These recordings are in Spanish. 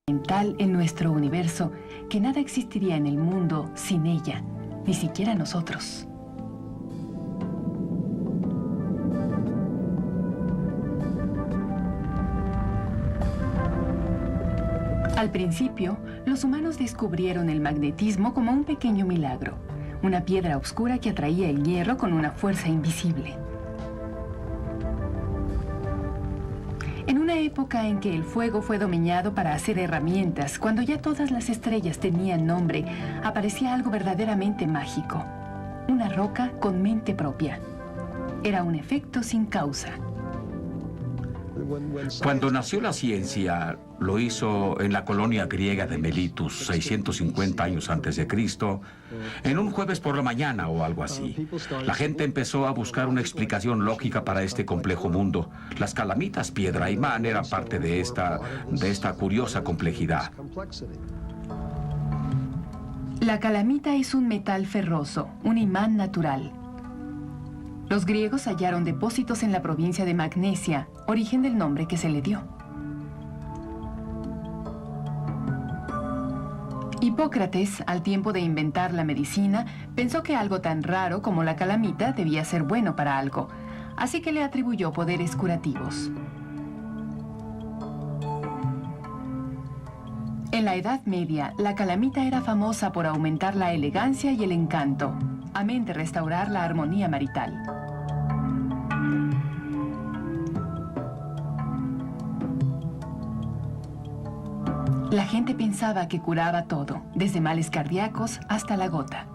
fundamental en nuestro universo que nada existiría en el mundo sin ella, ni siquiera nosotros. Al principio, los humanos descubrieron el magnetismo como un pequeño milagro, una piedra oscura que atraía el hierro con una fuerza invisible. En una época en que el fuego fue domeñado para hacer herramientas, cuando ya todas las estrellas tenían nombre, aparecía algo verdaderamente mágico. Una roca con mente propia. Era un efecto sin causa. Cuando nació la ciencia, lo hizo en la colonia griega de Melitus, 650 años antes de Cristo, en un jueves por la mañana o algo así. La gente empezó a buscar una explicación lógica para este complejo mundo. Las calamitas, piedra y imán eran parte de esta curiosa complejidad. La calamita es un metal ferroso, un imán natural. Los griegos hallaron depósitos en la provincia de Magnesia, origen del nombre que se le dio. Hipócrates, al tiempo de inventar la medicina, pensó que algo tan raro como la calamita debía ser bueno para algo, así que le atribuyó poderes curativos. En la Edad Media, la calamita era famosa por aumentar la elegancia y el encanto, amén de restaurar la armonía marital. La gente pensaba que curaba todo, desde males cardíacos hasta la gota.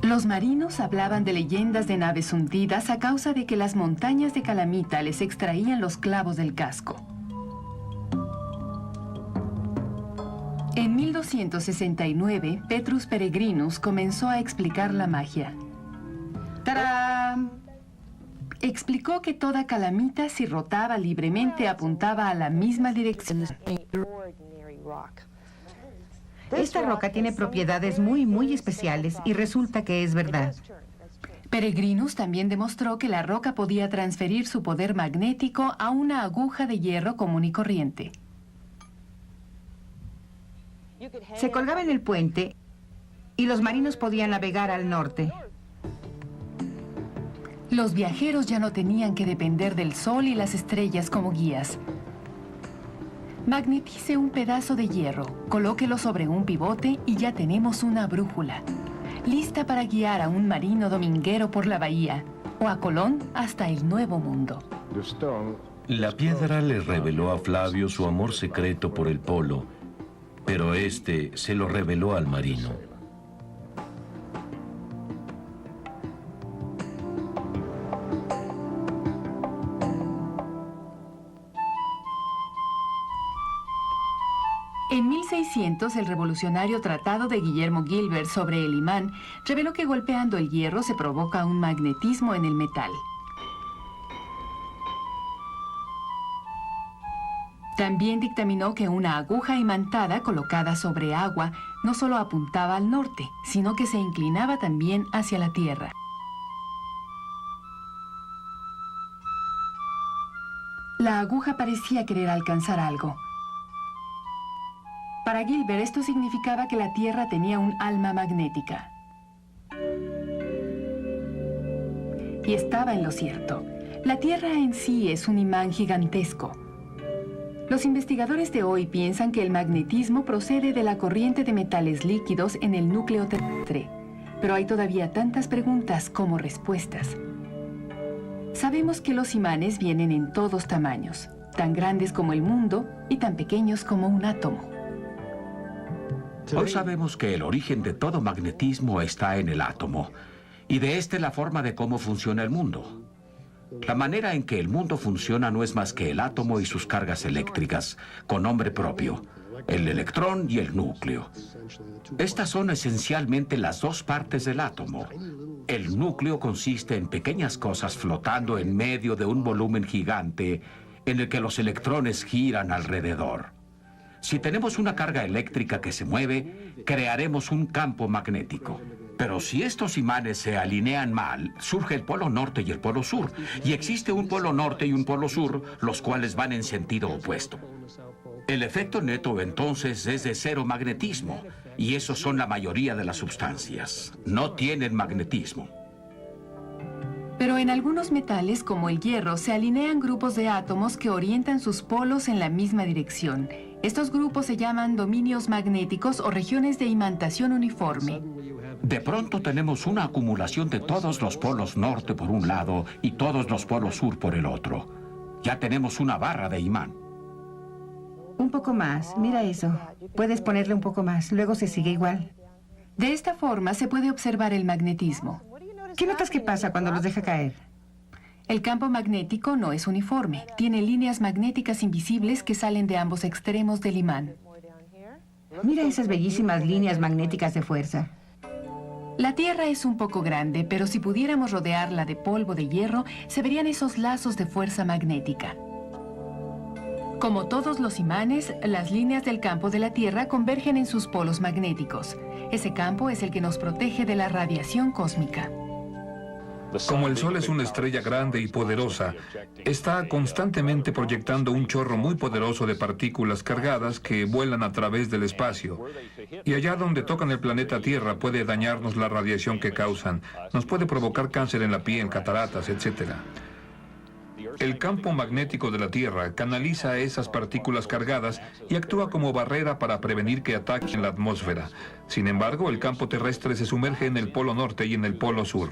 Los marinos hablaban de leyendas de naves hundidas a causa de que las montañas de calamita les extraían los clavos del casco. En 1269, Petrus Peregrinus comenzó a explicar la magia. ¡Tarán! Explicó que toda calamita, si rotaba libremente, apuntaba a la misma dirección. Esta roca tiene propiedades muy especiales y resulta que es verdad. Peregrinus también demostró que la roca podía transferir su poder magnético a una aguja de hierro común y corriente. Se colgaba en el puente y los marinos podían navegar al norte. Los viajeros ya no tenían que depender del sol y las estrellas como guías. Magnetice un pedazo de hierro, colóquelo sobre un pivote y ya tenemos una brújula, lista para guiar a un marino dominguero por la bahía o a Colón hasta el Nuevo Mundo. La piedra le reveló a Flavio su amor secreto por el polo, pero este se lo reveló al marino. En 1600, el revolucionario tratado de Guillermo Gilbert sobre el imán reveló que golpeando el hierro se provoca un magnetismo en el metal. También dictaminó que una aguja imantada colocada sobre agua no solo apuntaba al norte, sino que se inclinaba también hacia la tierra. La aguja parecía querer alcanzar algo. Para Gilbert, esto significaba que la Tierra tenía un alma magnética. Y estaba en lo cierto. La Tierra en sí es un imán gigantesco. Los investigadores de hoy piensan que el magnetismo procede de la corriente de metales líquidos en el núcleo terrestre, pero hay todavía tantas preguntas como respuestas. Sabemos que los imanes vienen en todos tamaños, tan grandes como el mundo y tan pequeños como un átomo. Hoy sabemos que el origen de todo magnetismo está en el átomo, y de este la forma de cómo funciona el mundo. La manera en que el mundo funciona no es más que el átomo y sus cargas eléctricas, con nombre propio, el electrón y el núcleo. Estas son esencialmente las dos partes del átomo. El núcleo consiste en pequeñas cosas flotando en medio de un volumen gigante en el que los electrones giran alrededor. Si tenemos una carga eléctrica que se mueve, crearemos un campo magnético. Pero si estos imanes se alinean mal, surge el polo norte y el polo sur. Y existe un polo norte y un polo sur, los cuales van en sentido opuesto. El efecto neto entonces es de cero magnetismo. Y esos son la mayoría de las sustancias. No tienen magnetismo. Pero en algunos metales, como el hierro, se alinean grupos de átomos que orientan sus polos en la misma dirección. Estos grupos se llaman dominios magnéticos o regiones de imantación uniforme. De pronto tenemos una acumulación de todos los polos norte por un lado y todos los polos sur por el otro. Ya tenemos una barra de imán. Un poco más, mira eso. Puedes ponerle un poco más, luego se sigue igual. De esta forma se puede observar el magnetismo. ¿Qué notas que pasa cuando los deja caer? El campo magnético no es uniforme. Tiene líneas magnéticas invisibles que salen de ambos extremos del imán. Mira esas bellísimas líneas magnéticas de fuerza. La Tierra es un poco grande, pero si pudiéramos rodearla de polvo de hierro, se verían esos lazos de fuerza magnética. Como todos los imanes, las líneas del campo de la Tierra convergen en sus polos magnéticos. Ese campo es el que nos protege de la radiación cósmica. Como el Sol es una estrella grande y poderosa, está constantemente proyectando un chorro muy poderoso de partículas cargadas que vuelan a través del espacio. Y allá donde tocan el planeta Tierra puede dañarnos la radiación que causan, nos puede provocar cáncer en la piel, cataratas, etc. El campo magnético de la Tierra canaliza esas partículas cargadas y actúa como barrera para prevenir que ataquen la atmósfera. Sin embargo, el campo terrestre se sumerge en el polo norte y en el polo sur.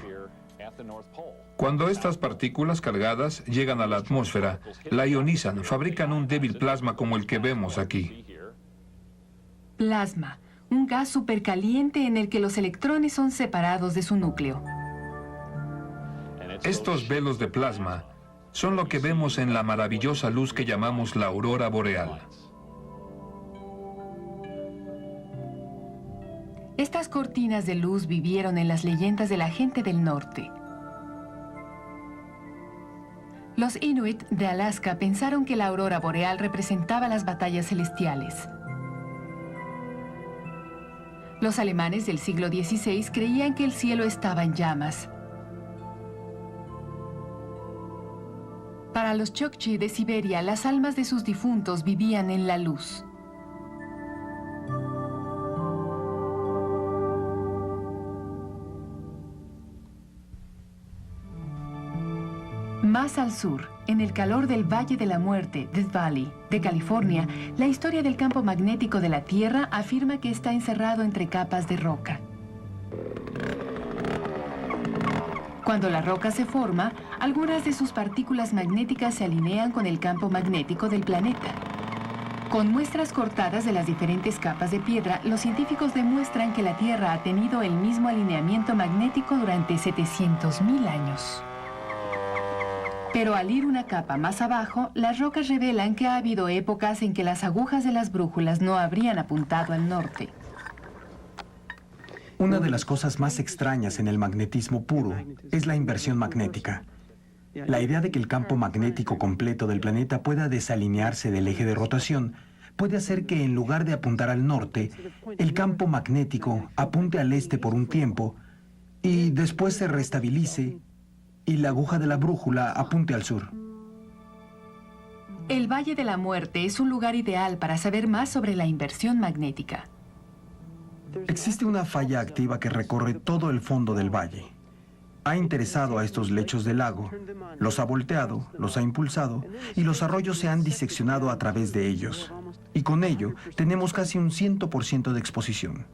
Cuando estas partículas cargadas llegan a la atmósfera, la ionizan, fabrican un débil plasma como el que vemos aquí. Plasma, un gas supercaliente en el que los electrones son separados de su núcleo. Estos velos de plasma son lo que vemos en la maravillosa luz que llamamos la aurora boreal. Estas cortinas de luz vivieron en las leyendas de la gente del norte. Los Inuit de Alaska pensaron que la aurora boreal representaba las batallas celestiales. Los alemanes del siglo XVI creían que el cielo estaba en llamas. Para los Chukchi de Siberia, las almas de sus difuntos vivían en la luz. Más al sur, en el calor del Valle de la Muerte, Death Valley, de California, la historia del campo magnético de la Tierra afirma que está encerrado entre capas de roca. Cuando la roca se forma, algunas de sus partículas magnéticas se alinean con el campo magnético del planeta. Con muestras cortadas de las diferentes capas de piedra, los científicos demuestran que la Tierra ha tenido el mismo alineamiento magnético durante 700.000 años. Pero al ir una capa más abajo, las rocas revelan que ha habido épocas en que las agujas de las brújulas no habrían apuntado al norte. Una de las cosas más extrañas en el magnetismo puro es la inversión magnética. La idea de que el campo magnético completo del planeta pueda desalinearse del eje de rotación puede hacer que en lugar de apuntar al norte, el campo magnético apunte al este por un tiempo y después se restabilice y la aguja de la brújula apunte al sur. El Valle de la Muerte es un lugar ideal para saber más sobre la inversión magnética. Existe una falla activa que recorre todo el fondo del valle. Ha interesado a estos lechos del lago, los ha volteado, los ha impulsado y los arroyos se han diseccionado a través de ellos. Y con ello tenemos casi un 100% de exposición.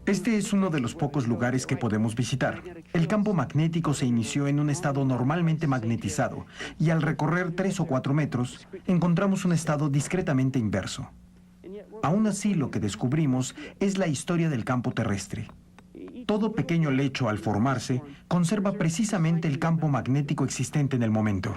Este es uno de los pocos lugares que podemos visitar. El campo magnético se inició en un estado normalmente magnetizado y al recorrer 3 o 4 metros encontramos un estado discretamente inverso. Aún así, lo que descubrimos es la historia del campo terrestre. Todo pequeño lecho al formarse conserva precisamente el campo magnético existente en el momento.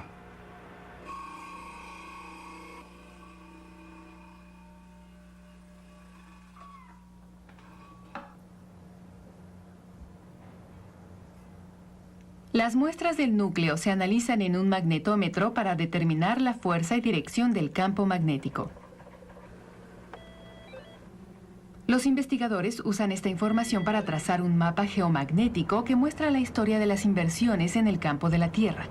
Las muestras del núcleo se analizan en un magnetómetro para determinar la fuerza y dirección del campo magnético. Los investigadores usan esta información para trazar un mapa geomagnético que muestra la historia de las inversiones en el campo de la Tierra.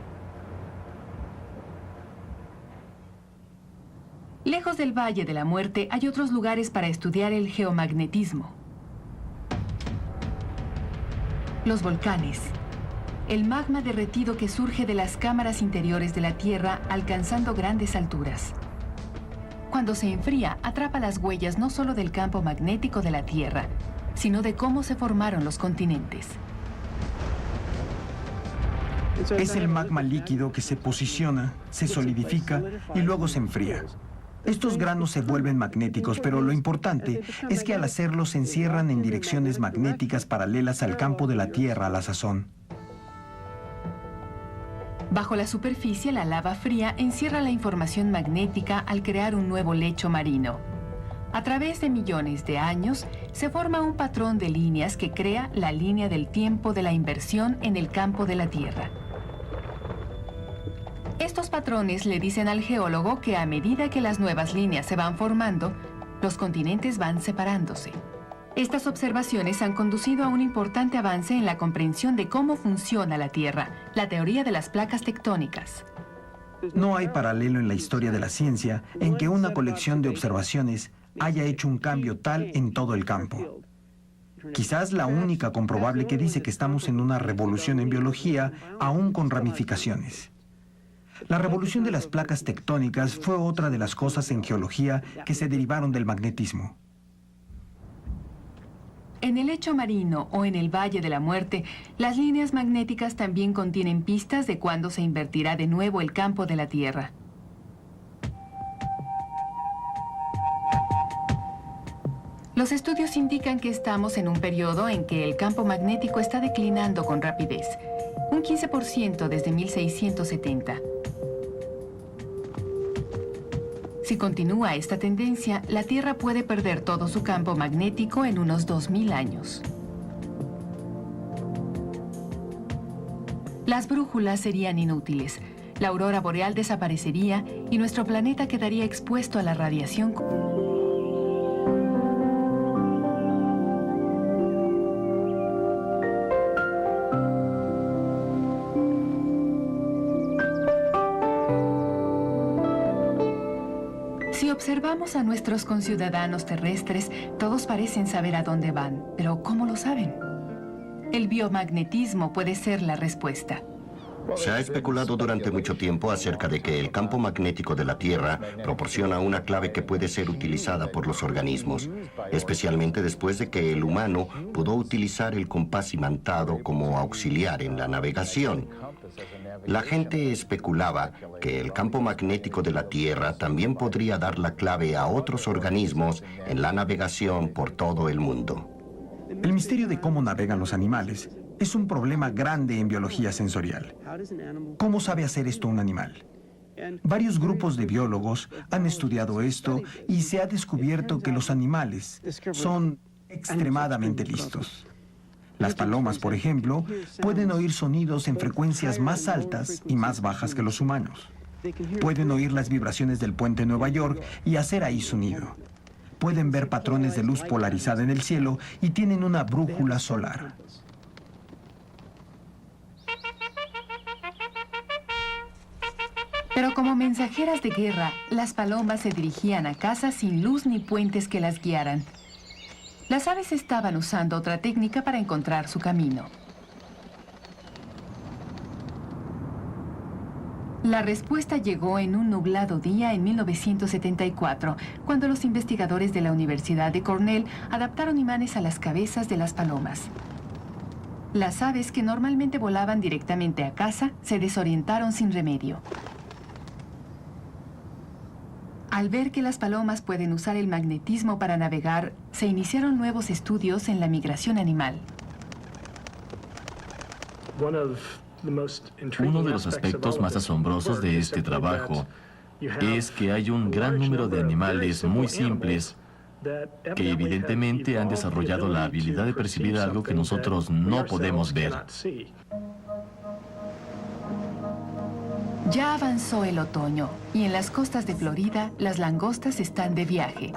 Lejos del Valle de la Muerte hay otros lugares para estudiar el geomagnetismo. Los volcanes. El magma derretido que surge de las cámaras interiores de la Tierra alcanzando grandes alturas. Cuando se enfría, atrapa las huellas no solo del campo magnético de la Tierra, sino de cómo se formaron los continentes. Es el magma líquido que se posiciona, se solidifica y luego se enfría. Estos granos se vuelven magnéticos, pero lo importante es que al hacerlo se encierran en direcciones magnéticas paralelas al campo de la Tierra a la sazón. Bajo la superficie, la lava fría encierra la información magnética al crear un nuevo lecho marino. A través de millones de años, se forma un patrón de líneas que crea la línea del tiempo de la inversión en el campo de la Tierra. Estos patrones le dicen al geólogo que a medida que las nuevas líneas se van formando, los continentes van separándose. Estas observaciones han conducido a un importante avance en la comprensión de cómo funciona la Tierra, la teoría de las placas tectónicas. No hay paralelo en la historia de la ciencia en que una colección de observaciones haya hecho un cambio tal en todo el campo. Quizás la única comprobable que dice que estamos en una revolución en biología, aún con ramificaciones. La revolución de las placas tectónicas fue otra de las cosas en geología que se derivaron del magnetismo. En el lecho marino o en el Valle de la Muerte, las líneas magnéticas también contienen pistas de cuándo se invertirá de nuevo el campo de la Tierra. Los estudios indican que estamos en un periodo en que el campo magnético está declinando con rapidez, un 15% desde 1670. Si continúa esta tendencia, la Tierra puede perder todo su campo magnético en unos 2000 años. Las brújulas serían inútiles, la aurora boreal desaparecería y nuestro planeta quedaría expuesto a la radiación. Si observamos a nuestros conciudadanos terrestres, todos parecen saber a dónde van, pero ¿cómo lo saben? El biomagnetismo puede ser la respuesta. Se ha especulado durante mucho tiempo acerca de que el campo magnético de la Tierra proporciona una clave que puede ser utilizada por los organismos, especialmente después de que el humano pudo utilizar el compás imantado como auxiliar en la navegación. La gente especulaba que el campo magnético de la Tierra también podría dar la clave a otros organismos en la navegación por todo el mundo. El misterio de cómo navegan los animales es un problema grande en biología sensorial. ¿Cómo sabe hacer esto un animal? Varios grupos de biólogos han estudiado esto y se ha descubierto que los animales son extremadamente listos. Las palomas, por ejemplo, pueden oír sonidos en frecuencias más altas y más bajas que los humanos. Pueden oír las vibraciones del puente de Nueva York y hacer ahí su nido. Pueden ver patrones de luz polarizada en el cielo y tienen una brújula solar. Pero como mensajeras de guerra, las palomas se dirigían a casa sin luz ni puentes que las guiaran. Las aves estaban usando otra técnica para encontrar su camino. La respuesta llegó en un nublado día en 1974, cuando los investigadores de la Universidad de Cornell adaptaron imanes a las cabezas de las palomas. Las aves que normalmente volaban directamente a casa se desorientaron sin remedio. Al ver que las palomas pueden usar el magnetismo para navegar, se iniciaron nuevos estudios en la migración animal. Uno de los aspectos más asombrosos de este trabajo es que hay un gran número de animales muy simples que evidentemente han desarrollado la habilidad de percibir algo que nosotros no podemos ver. Ya avanzó el otoño y en las costas de Florida las langostas están de viaje.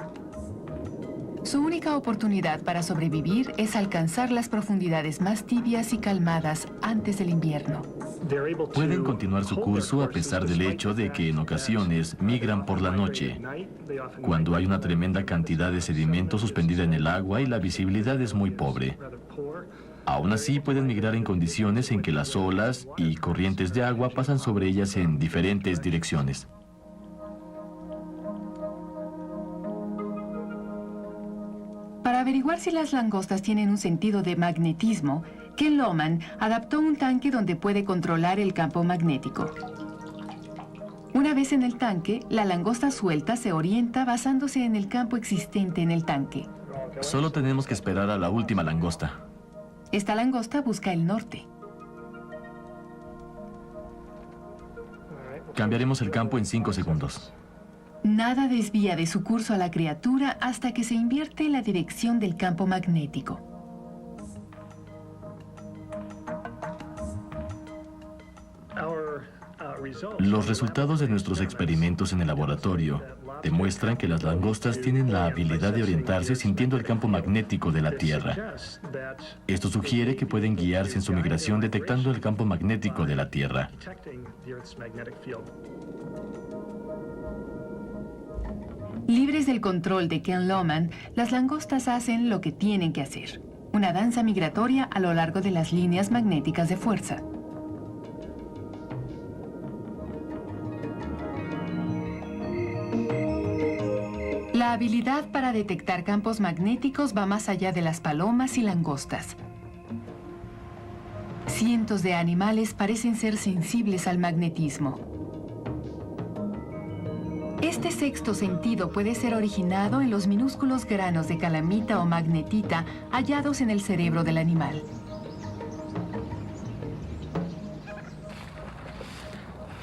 Su única oportunidad para sobrevivir es alcanzar las profundidades más tibias y calmadas antes del invierno. Pueden continuar su curso a pesar del hecho de que en ocasiones migran por la noche, cuando hay una tremenda cantidad de sedimento suspendida en el agua y la visibilidad es muy pobre. Aún así, pueden migrar en condiciones en que las olas y corrientes de agua pasan sobre ellas en diferentes direcciones. Para averiguar si las langostas tienen un sentido de magnetismo, Ken Lohman adaptó un tanque donde puede controlar el campo magnético. Una vez en el tanque, la langosta suelta se orienta basándose en el campo existente en el tanque. Solo tenemos que esperar a la última langosta. Esta langosta busca el norte. Cambiaremos el campo en 5 segundos. Nada desvía de su curso a la criatura hasta que se invierte la dirección del campo magnético. Los resultados de nuestros experimentos en el laboratorio demuestran que las langostas tienen la habilidad de orientarse sintiendo el campo magnético de la Tierra. Esto sugiere que pueden guiarse en su migración detectando el campo magnético de la Tierra. Libres del control de Ken Lohman, las langostas hacen lo que tienen que hacer: una danza migratoria a lo largo de las líneas magnéticas de fuerza. La habilidad para detectar campos magnéticos va más allá de las palomas y langostas. Cientos de animales parecen ser sensibles al magnetismo. Este sexto sentido puede ser originado en los minúsculos granos de calamita o magnetita hallados en el cerebro del animal.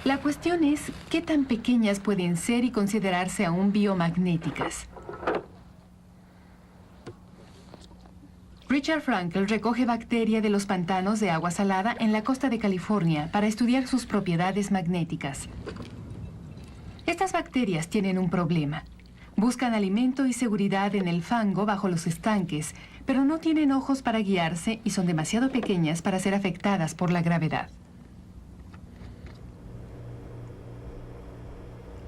La cuestión es qué tan pequeñas pueden ser y considerarse aún biomagnéticas. Richard Frankel recoge bacteria de los pantanos de agua salada en la costa de California para estudiar sus propiedades magnéticas. Estas bacterias tienen un problema. Buscan alimento y seguridad en el fango bajo los estanques, pero no tienen ojos para guiarse y son demasiado pequeñas para ser afectadas por la gravedad.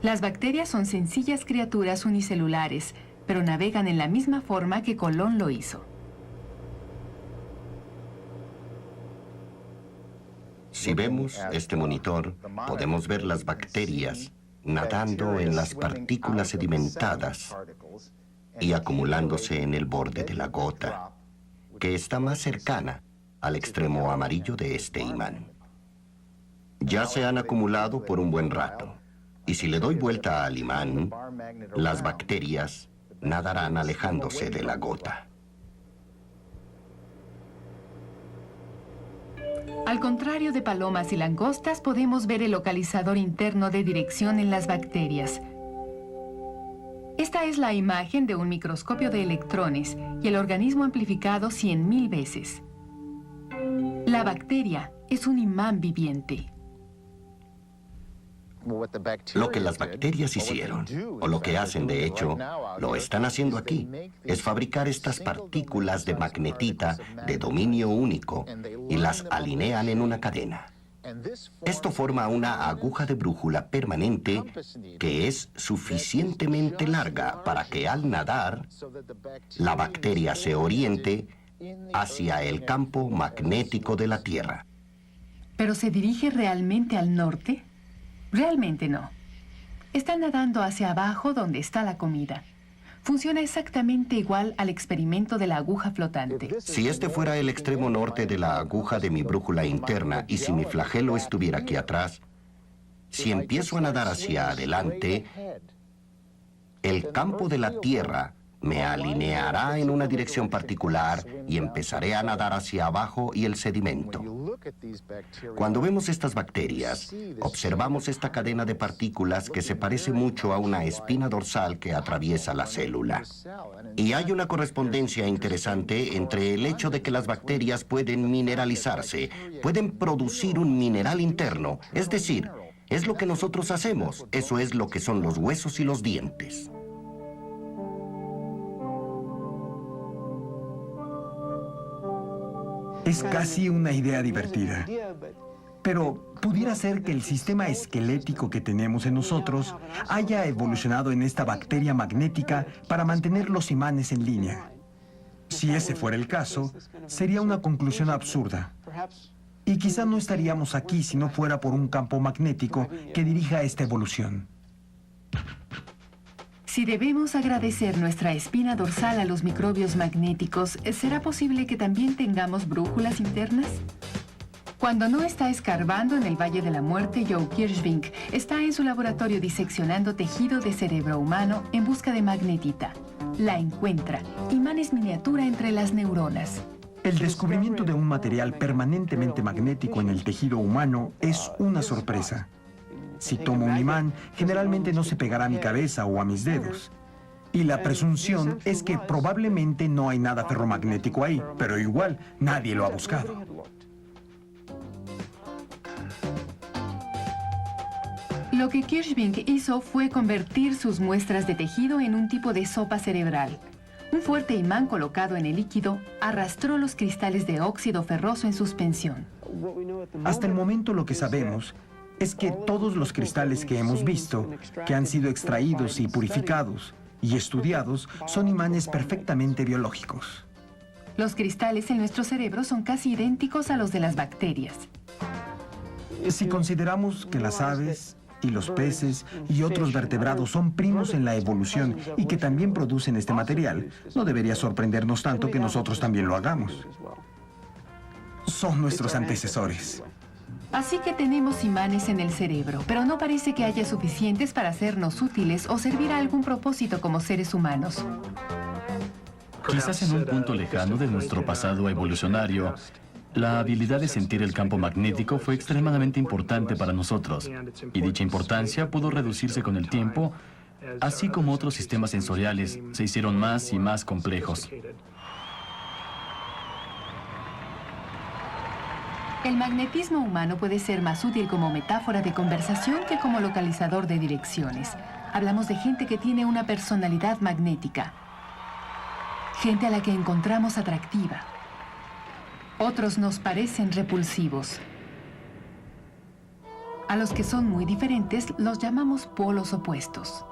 Las bacterias son sencillas criaturas unicelulares, pero navegan en la misma forma que Colón lo hizo. Si vemos este monitor, podemos ver las bacterias nadando en las partículas sedimentadas y acumulándose en el borde de la gota, que está más cercana al extremo amarillo de este imán. Ya se han acumulado por un buen rato, y si le doy vuelta al imán, las bacterias nadarán alejándose de la gota. Al contrario de palomas y langostas, podemos ver el localizador interno de dirección en las bacterias. Esta es la imagen de un microscopio de electrones y el organismo amplificado 100.000 veces. La bacteria es un imán viviente. Lo que las bacterias hicieron, o lo que hacen de hecho, lo están haciendo aquí, es fabricar estas partículas de magnetita de dominio único y las alinean en una cadena. Esto forma una aguja de brújula permanente que es suficientemente larga para que al nadar, la bacteria se oriente hacia el campo magnético de la Tierra. ¿Pero se dirige realmente al norte? Realmente no. Está nadando hacia abajo donde está la comida. Funciona exactamente igual al experimento de la aguja flotante. Si este fuera el extremo norte de la aguja de mi brújula interna y si mi flagelo estuviera aquí atrás, si empiezo a nadar hacia adelante, el campo de la Tierra me alineará en una dirección particular y empezaré a nadar hacia abajo y el sedimento. Cuando vemos estas bacterias, observamos esta cadena de partículas que se parece mucho a una espina dorsal que atraviesa la célula. Y hay una correspondencia interesante entre el hecho de que las bacterias pueden mineralizarse, pueden producir un mineral interno, es decir, es lo que nosotros hacemos, eso es lo que son los huesos y los dientes. Es casi una idea divertida. Pero pudiera ser que el sistema esquelético que tenemos en nosotros haya evolucionado en esta bacteria magnética para mantener los imanes en línea. Si ese fuera el caso, sería una conclusión absurda. Y quizá no estaríamos aquí si no fuera por un campo magnético que dirija esta evolución. Si debemos agradecer nuestra espina dorsal a los microbios magnéticos, ¿será posible que también tengamos brújulas internas? Cuando no está escarbando en el Valle de la Muerte, Joe Kirschvink está en su laboratorio diseccionando tejido de cerebro humano en busca de magnetita. La encuentra, imanes miniatura entre las neuronas. El descubrimiento de un material permanentemente magnético en el tejido humano es una sorpresa. Si tomo un imán, generalmente no se pegará a mi cabeza o a mis dedos. Y la presunción es que probablemente no hay nada ferromagnético ahí, pero igual nadie lo ha buscado. Lo que Kirschvink hizo fue convertir sus muestras de tejido en un tipo de sopa cerebral. Un fuerte imán colocado en el líquido arrastró los cristales de óxido ferroso en suspensión. Hasta el momento lo que sabemos es que todos los cristales que hemos visto, que han sido extraídos y purificados y estudiados, son imanes perfectamente biológicos. Los cristales en nuestro cerebro son casi idénticos a los de las bacterias. Si consideramos que las aves y los peces y otros vertebrados son primos en la evolución y que también producen este material, no debería sorprendernos tanto que nosotros también lo hagamos. Son nuestros antecesores. Así que tenemos imanes en el cerebro, pero no parece que haya suficientes para hacernos útiles o servir a algún propósito como seres humanos. Quizás en un punto lejano de nuestro pasado evolucionario, la habilidad de sentir el campo magnético fue extremadamente importante para nosotros, y dicha importancia pudo reducirse con el tiempo, así como otros sistemas sensoriales se hicieron más y más complejos. El magnetismo humano puede ser más útil como metáfora de conversación que como localizador de direcciones. Hablamos de gente que tiene una personalidad magnética. Gente a la que encontramos atractiva. Otros nos parecen repulsivos. A los que son muy diferentes los llamamos polos opuestos.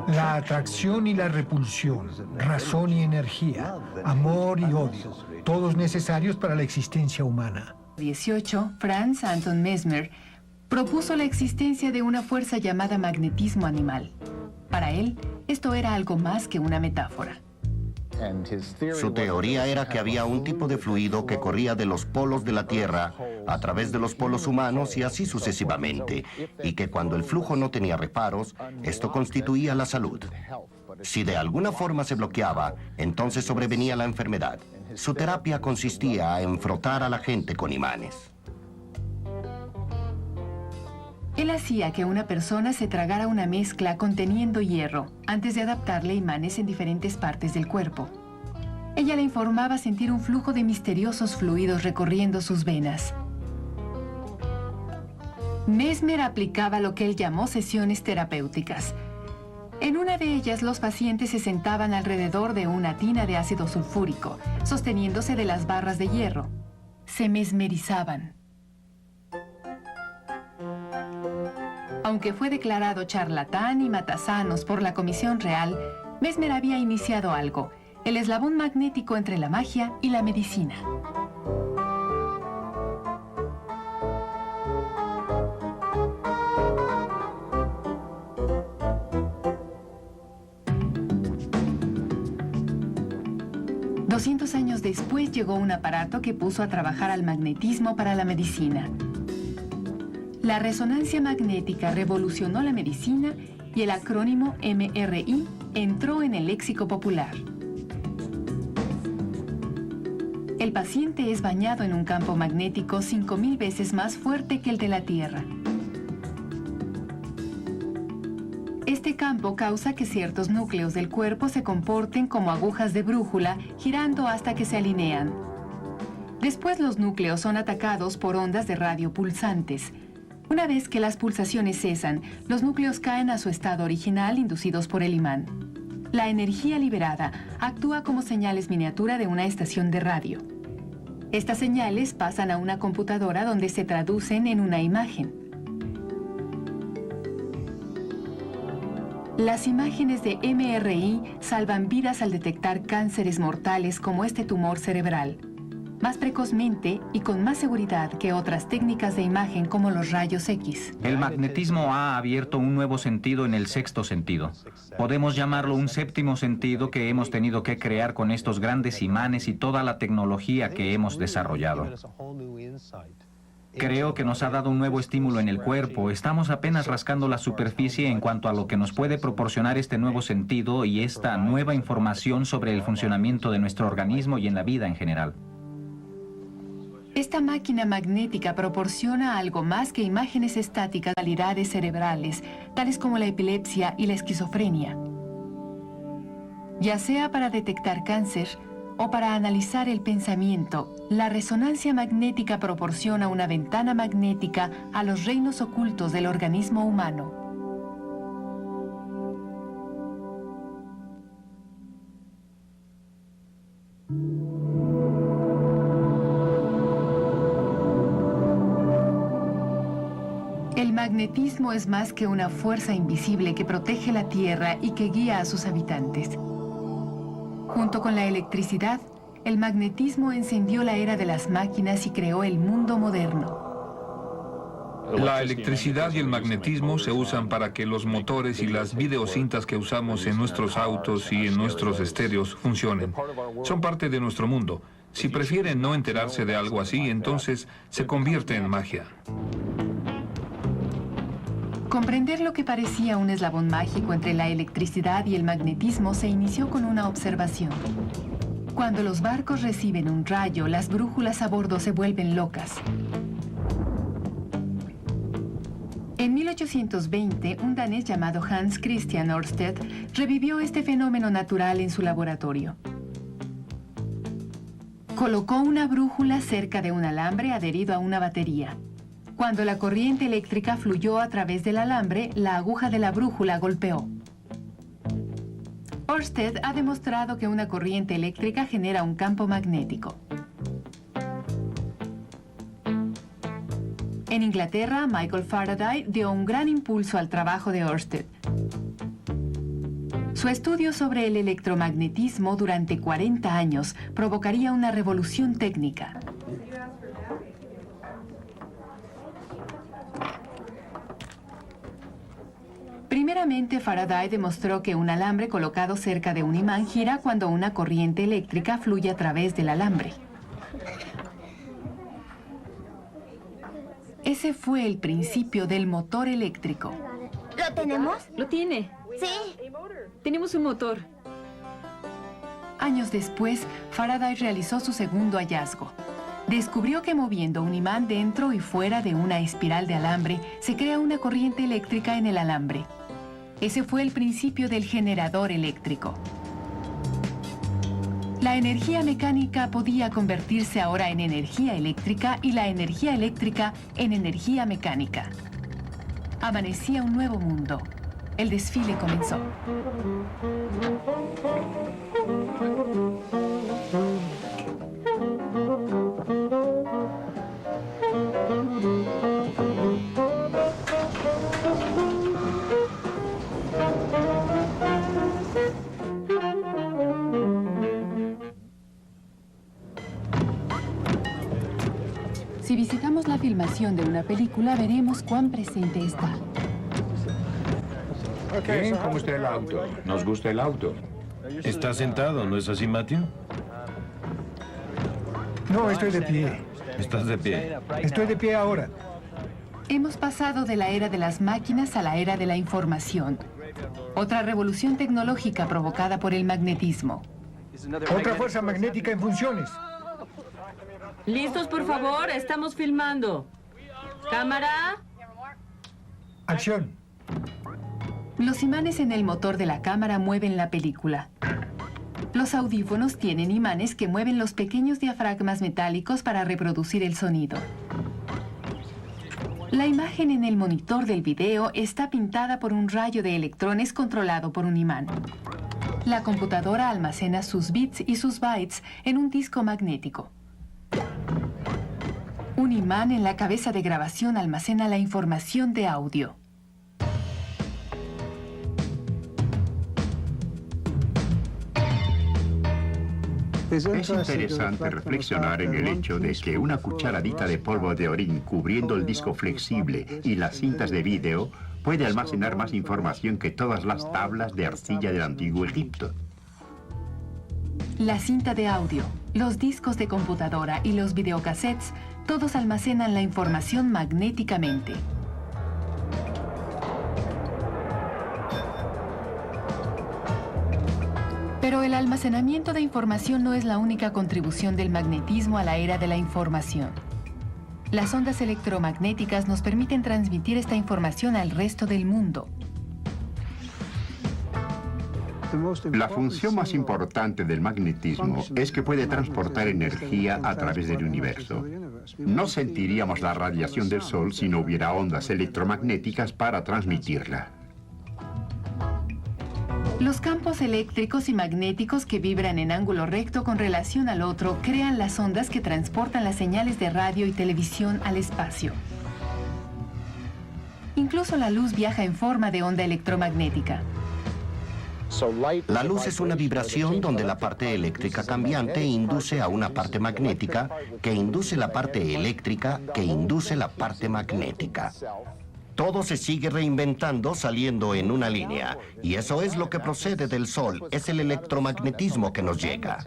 La atracción y la repulsión, razón y energía, amor y odio, todos necesarios para la existencia humana. 18, Franz Anton Mesmer propuso la existencia de una fuerza llamada magnetismo animal. Para él, esto era algo más que una metáfora. Su teoría era que había un tipo de fluido que corría de los polos de la Tierra a través de los polos humanos y así sucesivamente, y que cuando el flujo no tenía reparos, esto constituía la salud. Si de alguna forma se bloqueaba, entonces sobrevenía la enfermedad. Su terapia consistía en frotar a la gente con imanes. Él hacía que una persona se tragara una mezcla conteniendo hierro antes de adaptarle imanes en diferentes partes del cuerpo. Ella le informaba sentir un flujo de misteriosos fluidos recorriendo sus venas. Mesmer aplicaba lo que él llamó sesiones terapéuticas. En una de ellas, los pacientes se sentaban alrededor de una tina de ácido sulfúrico, sosteniéndose de las barras de hierro. Se mesmerizaban. Aunque fue declarado charlatán y matasanos por la Comisión Real, Mesmer había iniciado algo, el eslabón magnético entre la magia y la medicina. $200 años después llegó un aparato que puso a trabajar al magnetismo para la medicina. La resonancia magnética revolucionó la medicina y el acrónimo MRI entró en el léxico popular. El paciente es bañado en un campo magnético 5000 veces más fuerte que el de la Tierra. Este campo causa que ciertos núcleos del cuerpo se comporten como agujas de brújula, girando hasta que se alinean. Después los núcleos son atacados por ondas de radio pulsantes. Una vez que las pulsaciones cesan, los núcleos caen a su estado original inducidos por el imán. La energía liberada actúa como señales miniatura de una estación de radio. Estas señales pasan a una computadora donde se traducen en una imagen. Las imágenes de MRI salvan vidas al detectar cánceres mortales como este tumor cerebral, más precozmente y con más seguridad que otras técnicas de imagen como los rayos X. El magnetismo ha abierto un nuevo sentido en el sexto sentido. Podemos llamarlo un séptimo sentido que hemos tenido que crear con estos grandes imanes y toda la tecnología que hemos desarrollado. Creo que nos ha dado un nuevo estímulo en el cuerpo. Estamos apenas rascando la superficie en cuanto a lo que nos puede proporcionar este nuevo sentido y esta nueva información sobre el funcionamiento de nuestro organismo y en la vida en general. Esta máquina magnética proporciona algo más que imágenes estáticas de realidades cerebrales, tales como la epilepsia y la esquizofrenia. Ya sea para detectar cáncer o para analizar el pensamiento, la resonancia magnética proporciona una ventana magnética a los reinos ocultos del organismo humano. El magnetismo es más que una fuerza invisible que protege la Tierra y que guía a sus habitantes. Junto con la electricidad, el magnetismo encendió la era de las máquinas y creó el mundo moderno. La electricidad y el magnetismo se usan para que los motores y las videocintas que usamos en nuestros autos y en nuestros estéreos funcionen. Son parte de nuestro mundo. Si prefieren no enterarse de algo así, entonces se convierte en magia. Comprender lo que parecía un eslabón mágico entre la electricidad y el magnetismo se inició con una observación. Cuando los barcos reciben un rayo, las brújulas a bordo se vuelven locas. En 1820, un danés llamado Hans Christian Ørsted revivió este fenómeno natural en su laboratorio. Colocó una brújula cerca de un alambre adherido a una batería. Cuando la corriente eléctrica fluyó a través del alambre, la aguja de la brújula golpeó. Ørsted ha demostrado que una corriente eléctrica genera un campo magnético. En Inglaterra, Michael Faraday dio un gran impulso al trabajo de Ørsted. Su estudio sobre el electromagnetismo durante 40 años provocaría una revolución técnica. Primeramente, Faraday demostró que un alambre colocado cerca de un imán gira cuando una corriente eléctrica fluye a través del alambre. Ese fue el principio del motor eléctrico. ¿Lo tenemos? ¿Lo tiene? Sí. Tenemos un motor. Años después, Faraday realizó su segundo hallazgo. Descubrió que moviendo un imán dentro y fuera de una espiral de alambre, se crea una corriente eléctrica en el alambre. Ese fue el principio del generador eléctrico. La energía mecánica podía convertirse ahora en energía eléctrica y la energía eléctrica en energía mecánica. Amanecía un nuevo mundo. El desfile comenzó. Si visitamos la filmación de una película, veremos cuán presente está. Bien, ¿cómo está el auto? ¿Nos gusta el auto? Está sentado, ¿no es así, Matthew? No, estoy de pie. Estás de pie. Estoy de pie ahora. Hemos pasado de la era de las máquinas a la era de la información. Otra revolución tecnológica provocada por el magnetismo. Otra fuerza magnética en funciones. ¿Listos, por favor? Estamos filmando. ¿Cámara? Acción. Los imanes en el motor de la cámara mueven la película. Los audífonos tienen imanes que mueven los pequeños diafragmas metálicos para reproducir el sonido. La imagen en el monitor del video está pintada por un rayo de electrones controlado por un imán. La computadora almacena sus bits y sus bytes en un disco magnético. Un imán en la cabeza de grabación almacena la información de audio. Es interesante reflexionar en el hecho de que una cucharadita de polvo de orín cubriendo el disco flexible y las cintas de vídeo puede almacenar más información que todas las tablas de arcilla del antiguo Egipto. La cinta de audio, los discos de computadora y los videocassettes, todos almacenan la información magnéticamente. Pero el almacenamiento de información no es la única contribución del magnetismo a la era de la información. Las ondas electromagnéticas nos permiten transmitir esta información al resto del mundo. La función más importante del magnetismo es que puede transportar energía a través del universo. No sentiríamos la radiación del Sol si no hubiera ondas electromagnéticas para transmitirla. Los campos eléctricos y magnéticos que vibran en ángulo recto con relación al otro crean las ondas que transportan las señales de radio y televisión al espacio. Incluso la luz viaja en forma de onda electromagnética. La luz es una vibración donde la parte eléctrica cambiante induce a una parte magnética, que induce la parte eléctrica, que induce la parte magnética. Todo se sigue reinventando saliendo en una línea, y eso es lo que procede del Sol, es el electromagnetismo que nos llega.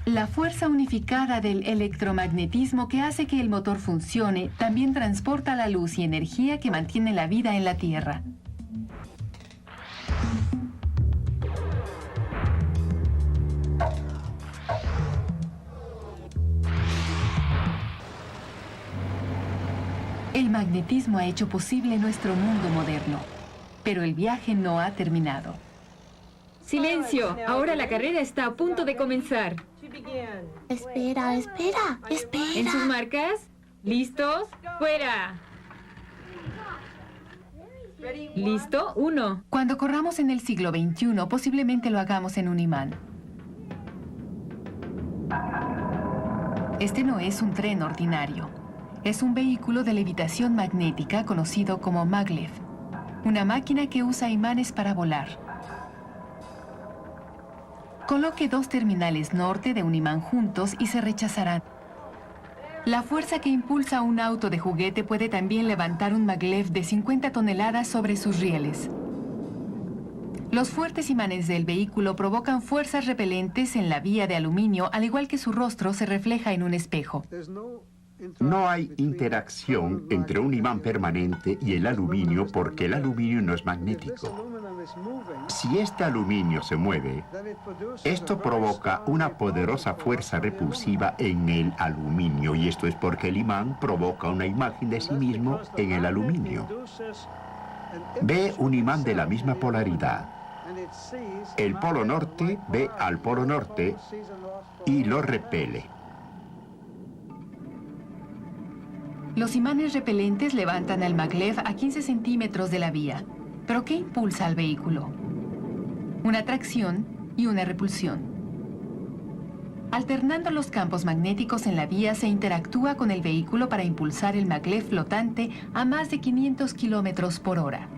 La fuerza unificada del electromagnetismo que hace que el motor funcione también transporta la luz y energía que mantiene la vida en la Tierra. El magnetismo ha hecho posible nuestro mundo moderno, pero el viaje no ha terminado. ¡Silencio! Ahora la carrera está a punto de comenzar. Espera. ¿En sus marcas? ¿Listos? ¡Fuera! ¿Listo? 1. Cuando corramos en el siglo XXI, posiblemente lo hagamos en un imán. Este no es un tren ordinario. Es un vehículo de levitación magnética conocido como maglev, una máquina que usa imanes para volar. Coloque dos terminales norte de un imán juntos y se rechazarán. La fuerza que impulsa un auto de juguete puede también levantar un maglev de 50 toneladas sobre sus rieles. Los fuertes imanes del vehículo provocan fuerzas repelentes en la vía de aluminio, al igual que su rostro se refleja en un espejo. No hay interacción entre un imán permanente y el aluminio porque el aluminio no es magnético. Si este aluminio se mueve, esto provoca una poderosa fuerza repulsiva en el aluminio, y esto es porque el imán provoca una imagen de sí mismo en el aluminio. Ve un imán de la misma polaridad. El polo norte ve al polo norte y lo repele. Los imanes repelentes levantan al maglev a 15 centímetros de la vía. ¿Pero qué impulsa al vehículo? Una atracción y una repulsión. Alternando los campos magnéticos en la vía, se interactúa con el vehículo para impulsar el maglev flotante a más de 500 kilómetros por hora.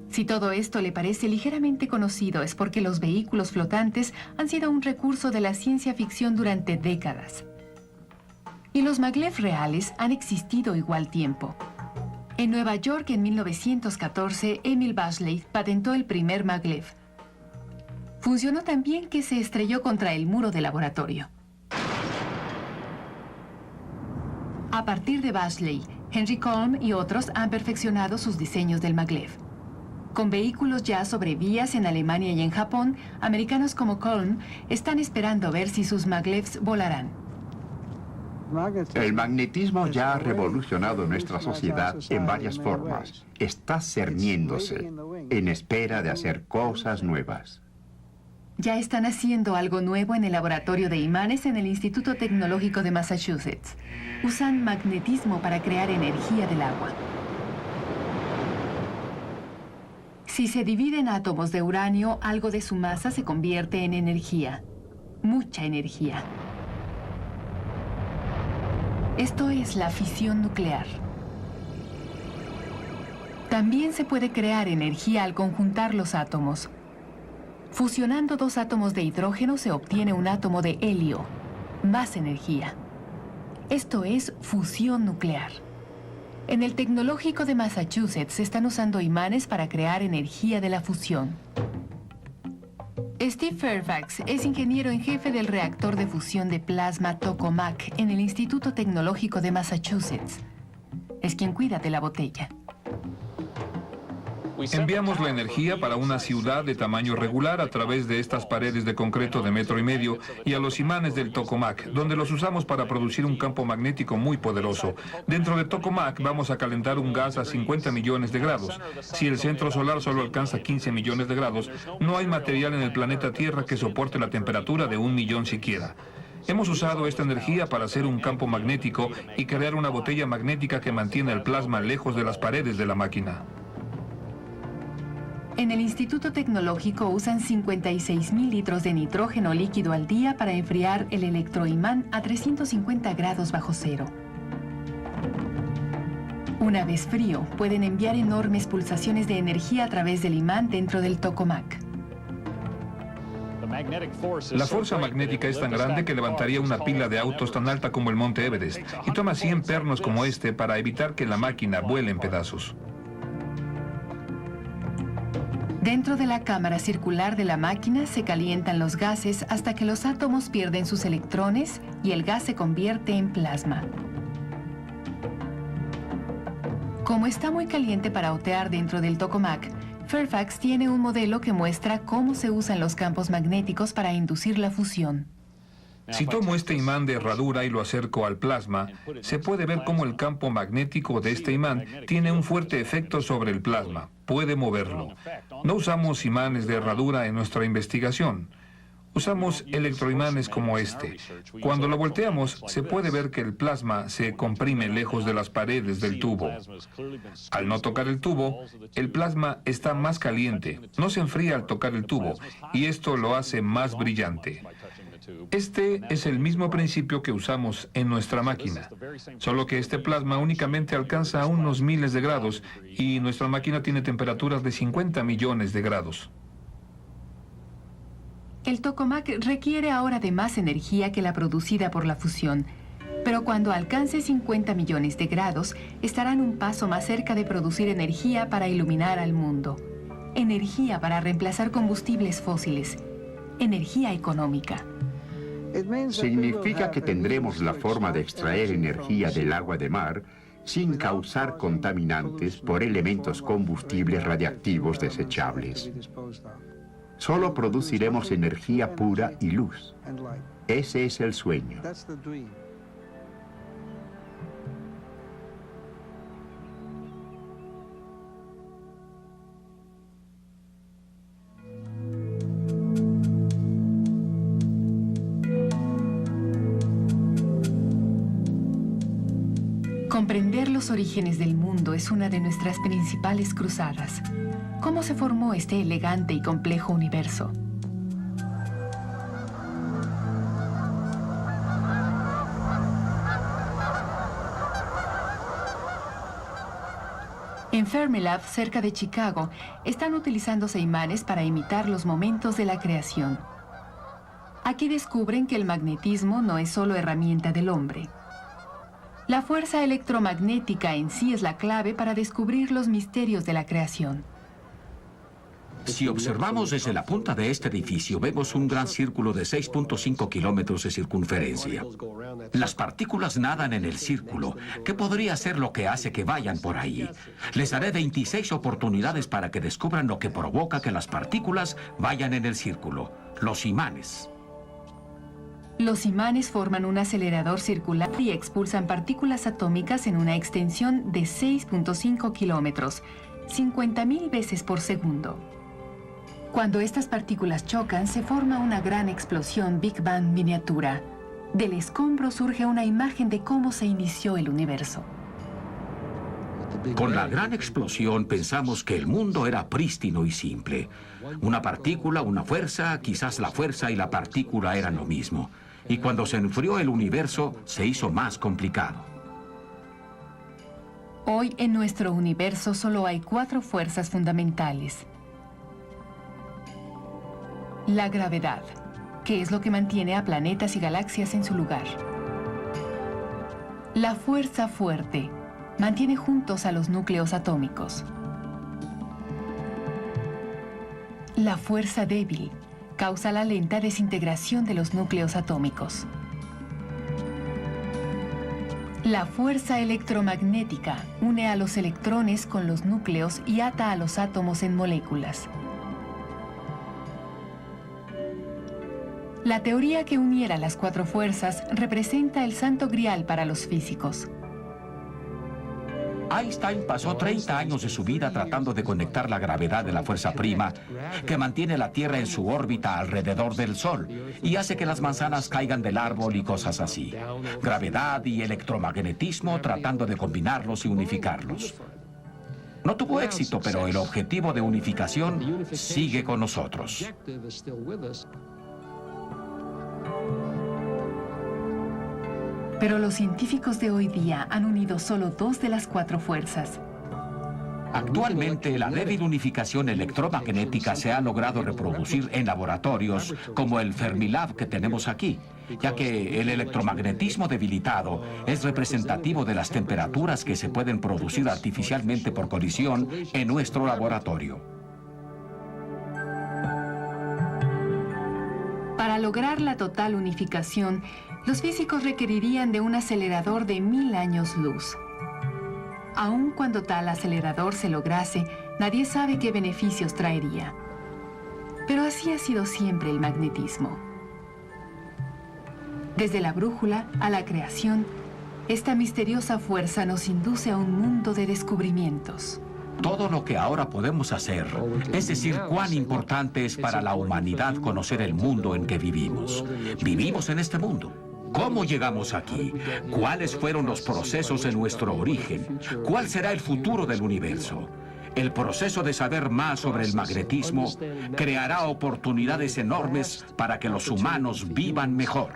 Si todo esto le parece ligeramente conocido, es porque los vehículos flotantes han sido un recurso de la ciencia ficción durante décadas. Y los maglev reales han existido igual tiempo. En Nueva York, en 1914, Emil Baseley patentó el primer maglev. Funcionó tan bien que se estrelló contra el muro del laboratorio. A partir de Baseley, Henry Kolm y otros han perfeccionado sus diseños del maglev. Con vehículos ya sobre vías en Alemania y en Japón, americanos como Kolm están esperando ver si sus maglevs volarán. El magnetismo ya ha revolucionado nuestra sociedad en varias formas. Está cerniéndose, en espera de hacer cosas nuevas. Ya están haciendo algo nuevo en el laboratorio de imanes en el Instituto Tecnológico de Massachusetts. Usan magnetismo para crear energía del agua. Si se dividen átomos de uranio, algo de su masa se convierte en energía. Mucha energía. Esto es la fisión nuclear. También se puede crear energía al conjuntar los átomos. Fusionando dos átomos de hidrógeno se obtiene un átomo de helio. Más energía. Esto es fusión nuclear. En el Tecnológico de Massachusetts se están usando imanes para crear energía de la fusión. Steve Fairfax es ingeniero en jefe del reactor de fusión de plasma Tokamak en el Instituto Tecnológico de Massachusetts. Es quien cuida de la botella. Enviamos la energía para una ciudad de tamaño regular a través de estas paredes de concreto de 1,5 metros y a los imanes del Tokamak, donde los usamos para producir un campo magnético muy poderoso. Dentro de Tokamak vamos a calentar un gas a 50 millones de grados. Si el centro solar solo alcanza 15 millones de grados, no hay material en el planeta Tierra que soporte la temperatura de 1 millón siquiera. Hemos usado esta energía para hacer un campo magnético y crear una botella magnética que mantiene el plasma lejos de las paredes de la máquina. En el Instituto Tecnológico usan 56,000 litros de nitrógeno líquido al día para enfriar el electroimán a 350 grados bajo cero. Una vez frío, pueden enviar enormes pulsaciones de energía a través del imán dentro del Tokamak. La fuerza magnética es tan grande que levantaría una pila de autos tan alta como el Monte Everest, y toma 100 pernos como este para evitar que la máquina vuele en pedazos. Dentro de la cámara circular de la máquina se calientan los gases hasta que los átomos pierden sus electrones y el gas se convierte en plasma. Como está muy caliente para otear dentro del Tokamak, Fairfax tiene un modelo que muestra cómo se usan los campos magnéticos para inducir la fusión. Si tomo este imán de herradura y lo acerco al plasma, se puede ver cómo el campo magnético de este imán tiene un fuerte efecto sobre el plasma. Puede moverlo. No usamos imanes de herradura en nuestra investigación. Usamos electroimanes como este. Cuando lo volteamos, se puede ver que el plasma se comprime lejos de las paredes del tubo. Al no tocar el tubo, el plasma está más caliente. No se enfría al tocar el tubo, y esto lo hace más brillante. Este es el mismo principio que usamos en nuestra máquina, solo que este plasma únicamente alcanza a unos miles de grados y nuestra máquina tiene temperaturas de 50 millones de grados. El Tokamak requiere ahora de más energía que la producida por la fusión, pero cuando alcance 50 millones de grados, estarán un paso más cerca de producir energía para iluminar al mundo. Energía para reemplazar combustibles fósiles. Energía económica. Significa que tendremos la forma de extraer energía del agua de mar sin causar contaminantes por elementos combustibles radiactivos desechables. Solo produciremos energía pura y luz. Ese es el sueño. Comprender los orígenes del mundo es una de nuestras principales cruzadas. ¿Cómo se formó este elegante y complejo universo? En Fermilab, cerca de Chicago, están utilizándose imanes para imitar los momentos de la creación. Aquí descubren que el magnetismo no es solo herramienta del hombre. La fuerza electromagnética en sí es la clave para descubrir los misterios de la creación. Si observamos desde la punta de este edificio, vemos un gran círculo de 6.5 kilómetros de circunferencia. Las partículas nadan en el círculo. ¿Qué podría ser lo que hace que vayan por ahí? Les daré 26 oportunidades para que descubran lo que provoca que las partículas vayan en el círculo. Los imanes. Los imanes forman un acelerador circular y expulsan partículas atómicas en una extensión de 6.5 kilómetros, 50.000 veces por segundo. Cuando estas partículas chocan, se forma una gran explosión Big Bang miniatura. Del escombro surge una imagen de cómo se inició el universo. Con la gran explosión pensamos que el mundo era prístino y simple. Una partícula, una fuerza, quizás la fuerza y la partícula eran lo mismo. Y cuando se enfrió el universo, se hizo más complicado. Hoy en nuestro universo solo hay 4 fuerzas fundamentales. La gravedad, que es lo que mantiene a planetas y galaxias en su lugar. La fuerza fuerte mantiene juntos a los núcleos atómicos. La fuerza débil causa la lenta desintegración de los núcleos atómicos. La fuerza electromagnética une a los electrones con los núcleos y ata a los átomos en moléculas. La teoría que uniera las 4 fuerzas representa el santo grial para los físicos. Einstein pasó 30 años de su vida tratando de conectar la gravedad de la fuerza prima que mantiene la Tierra en su órbita alrededor del Sol y hace que las manzanas caigan del árbol y cosas así. Gravedad y electromagnetismo tratando de combinarlos y unificarlos. No tuvo éxito, pero el objetivo de unificación sigue con nosotros. Pero los científicos de hoy día han unido solo 2 de las 4 fuerzas. Actualmente, la débil unificación electromagnética se ha logrado reproducir en laboratorios como el Fermilab que tenemos aquí, ya que el electromagnetismo debilitado es representativo de las temperaturas que se pueden producir artificialmente por colisión en nuestro laboratorio. Para lograr la total unificación, los físicos requerirían de un acelerador de 1000 años luz. Aun cuando tal acelerador se lograse, nadie sabe qué beneficios traería. Pero así ha sido siempre el magnetismo. Desde la brújula a la creación, esta misteriosa fuerza nos induce a un mundo de descubrimientos. Todo lo que ahora podemos hacer, es decir, cuán importante es para la humanidad conocer el mundo en que vivimos. Vivimos en este mundo. ¿Cómo llegamos aquí? ¿Cuáles fueron los procesos de nuestro origen? ¿Cuál será el futuro del universo? El proceso de saber más sobre el magnetismo creará oportunidades enormes para que los humanos vivan mejor.